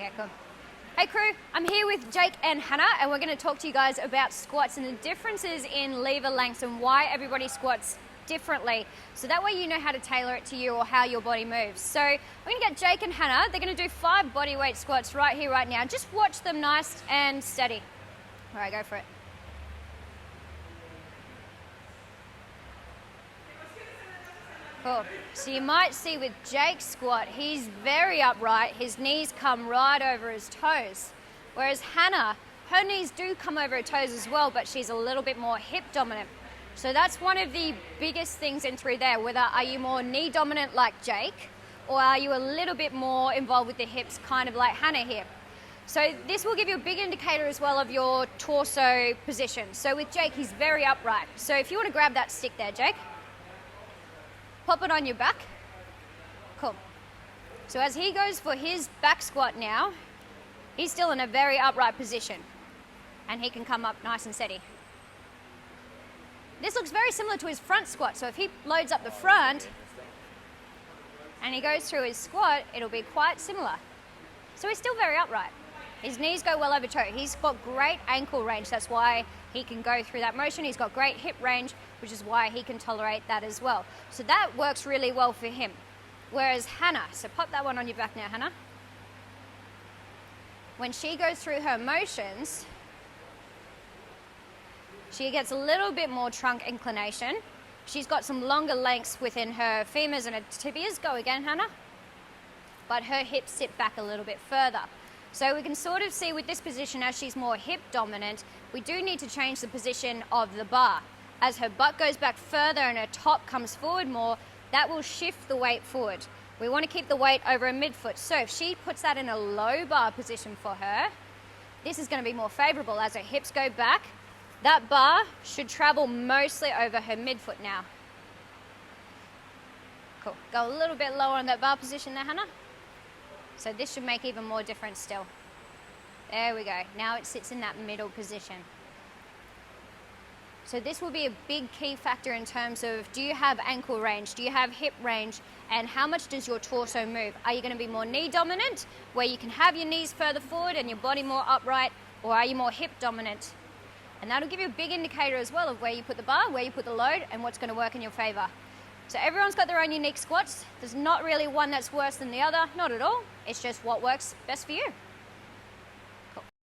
Okay, cool. Hey crew, I'm here with Jake and Hannah, and we're going to talk to you guys about squats and the differences in lever lengths and why everybody squats differently. So that way you know how to tailor it to you or how your body moves. So we're going to get Jake and Hannah. They're going to do 5 bodyweight squats right here, right now. Just watch them nice and steady. All right, go for it. Cool. So you might see with Jake's squat, he's very upright. His knees come right over his toes. Whereas Hannah, her knees do come over her toes as well, but she's a little bit more hip dominant. So that's one of the biggest things in through there. Whether are you more knee dominant like Jake, or are you a little bit more involved with the hips, kind of like Hannah here? So this will give you a big indicator as well of your torso position. So with Jake, he's very upright. So if you want to grab that stick there, Jake, pop it on your back. Cool. So as he goes for his back squat now, he's still in a very upright position, and he can come up nice and steady. This looks very similar to his front squat. So if he loads up the front and he goes through his squat, it'll be quite similar. So he's still very upright. His knees go well over toe. He's got great ankle range. That's why he can go through that motion. He's got great hip range, which is why he can tolerate that as well. So that works really well for him. Whereas Hannah, so pop that one on your back now, Hannah. When she goes through her motions, she gets a little bit more trunk inclination. She's got some longer lengths within her femurs and her tibias. Go again, Hannah. But her hips sit back a little bit further. So we can sort of see with this position, as she's more hip dominant, we do need to change the position of the bar. As her butt goes back further and her top comes forward more, that will shift the weight forward. We want to keep the weight over her midfoot. So if she puts that in a low bar position for her, this is going to be more favorable. As her hips go back, that bar should travel mostly over her midfoot now. Cool. Go a little bit lower on that bar position there, Hannah. So this should make even more difference still. There we go. Now it sits in that middle position. So this will be a big key factor in terms of, do you have ankle range? Do you have hip range? And how much does your torso move? Are you going to be more knee dominant, where you can have your knees further forward and your body more upright? Or are you more hip dominant? And that'll give you a big indicator as well of where you put the bar, where you put the load, and what's going to work in your favor. So everyone's got their own unique squats. There's not really one that's worse than the other, not at all. It's just what works best for you.